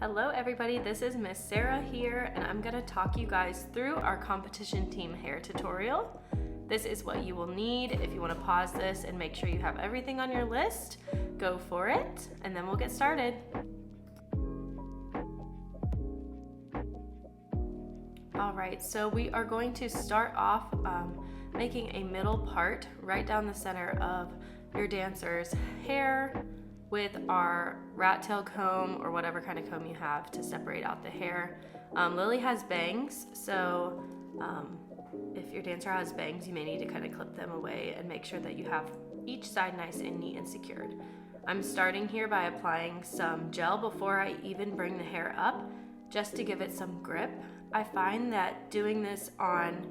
Hello everybody, this is Miss Sarah here, and I'm gonna talk you guys through our competition team hair tutorial. This is what you will need. If you wanna pause this and make sure you have everything on your list, go for it, and then we'll get started. All right, so we are going to start off making a middle part right down the center of your dancer's hair with our rat tail comb or whatever kind of comb you have to separate out the hair. Lily has bangs, so if your dancer has bangs, you may need to kind of clip them away and make sure that you have each side nice and neat and secured. I'm starting here by applying some gel before I even bring the hair up, just to give it some grip. I find that doing this on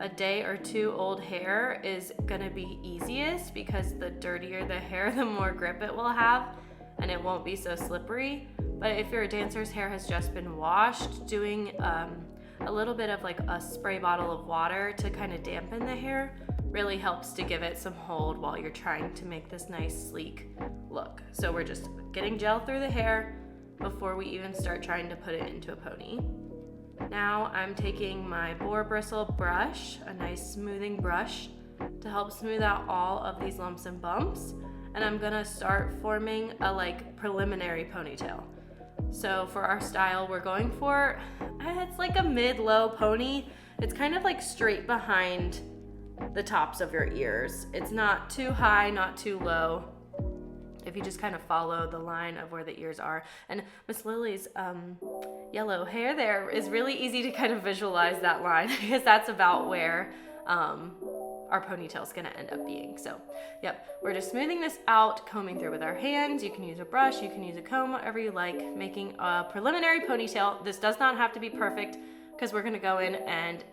a day or two old hair is gonna be easiest because the dirtier the hair, the more grip it will have and it won't be so slippery. But if your dancer's hair has just been washed, doing a little bit of like a spray bottle of water to kind of dampen the hair really helps to give it some hold while you're trying to make this nice sleek look. So we're just getting gel through the hair before we even start trying to put it into a pony. Now I'm taking my boar bristle brush, a nice smoothing brush, to help smooth out all of these lumps and bumps, and I'm gonna start forming a preliminary ponytail. So for our style, we're going for, it's like a mid-low pony. It's kind of like straight behind the tops of your ears. It's not too high, not too low. If you just kind of follow the line of where the ears are. And Miss Lily's yellow hair there is really easy to kind of visualize that line because that's about where our ponytail is gonna end up being. So, yep, we're just smoothing this out, combing through with our hands. You can use a brush, you can use a comb, whatever you like, making a preliminary ponytail. This does not have to be perfect because we're gonna go in and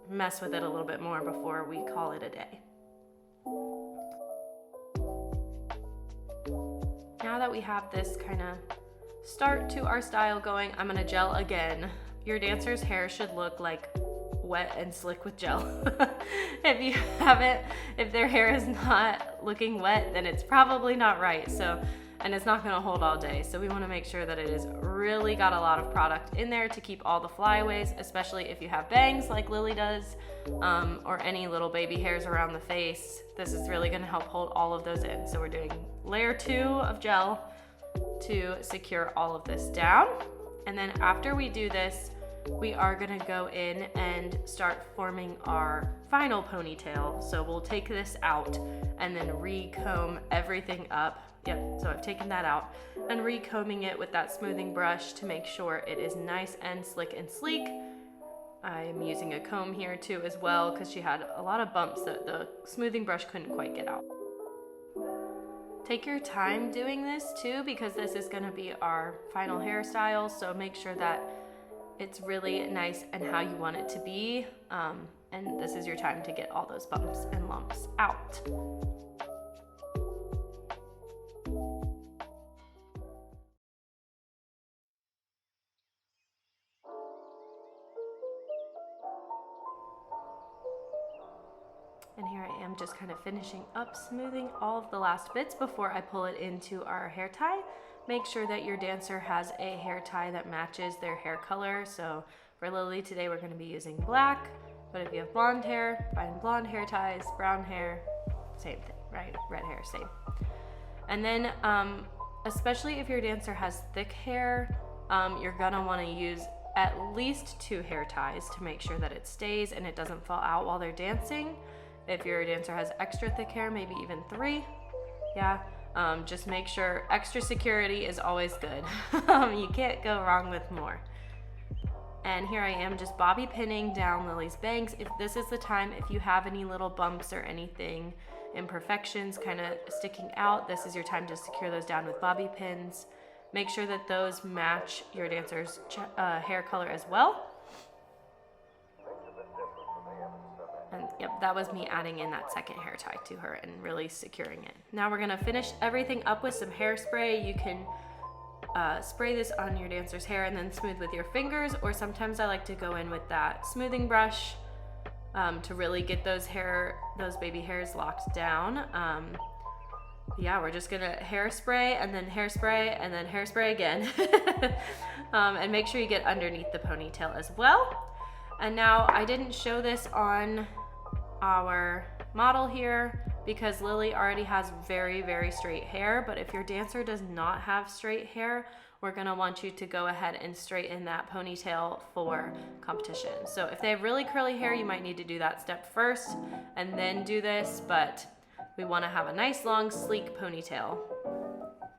mess with it a little bit more before we call it a day. Now that we have this kind of start to our style going, I'm gonna gel again. Your dancer's hair should look like wet and slick with gel. If you haven't, if their hair is not looking wet, then it's probably not right. So, and it's not gonna hold all day. So we wanna make sure that it is really got a lot of product in there to keep all the flyaways, especially if you have bangs like Lily does, or any little baby hairs around the face. This is really gonna help hold all of those in. So we're doing layer 2 of gel to secure all of this down. And then after we do this, we are gonna go in and start forming our final ponytail. So we'll take this out and then recomb everything up. Yep, so I've taken that out and recombing it with that smoothing brush to make sure it is nice and slick and sleek. I'm using a comb here too as well because she had a lot of bumps that the smoothing brush couldn't quite get out. Take your time doing this too because this is gonna be our final hairstyle, so make sure that it's really nice and how you want it to be, and this is your time to get all those bumps and lumps out. And here I am just kind of finishing up, smoothing all of the last bits before I pull it into our hair tie. Make sure that your dancer has a hair tie that matches their hair color. So for Lily today, we're going to be using black, but if you have blonde hair, find blonde hair ties, brown hair, same thing, right? Red hair, same. And then, especially if your dancer has thick hair, you're going to want to use at least 2 hair ties to make sure that it stays and it doesn't fall out while they're dancing. If your dancer has extra thick hair, maybe even 3. Yeah, just make sure extra security is always good. You can't go wrong with more. And here I am just bobby pinning down Lily's bangs. If this is the time, if you have any little bumps or anything, imperfections kind of sticking out, this is your time to secure those down with bobby pins. Make sure that those match your dancer's hair color as well. And yep, that was me adding in that second hair tie to her and really securing it. Now we're gonna finish everything up with some hairspray. You can spray this on your dancer's hair and then smooth with your fingers, or sometimes I like to go in with that smoothing brush to really get those baby hairs locked down. yeah, we're just gonna hairspray and then hairspray and then hairspray again. And make sure you get underneath the ponytail as well. And now I didn't show this on our model here because Lily already has very, very straight hair, but if your dancer does not have straight hair, we're gonna want you to go ahead and straighten that ponytail for competition. So if they have really curly hair, you might need to do that step first and then do this, but we wanna have a nice long sleek ponytail.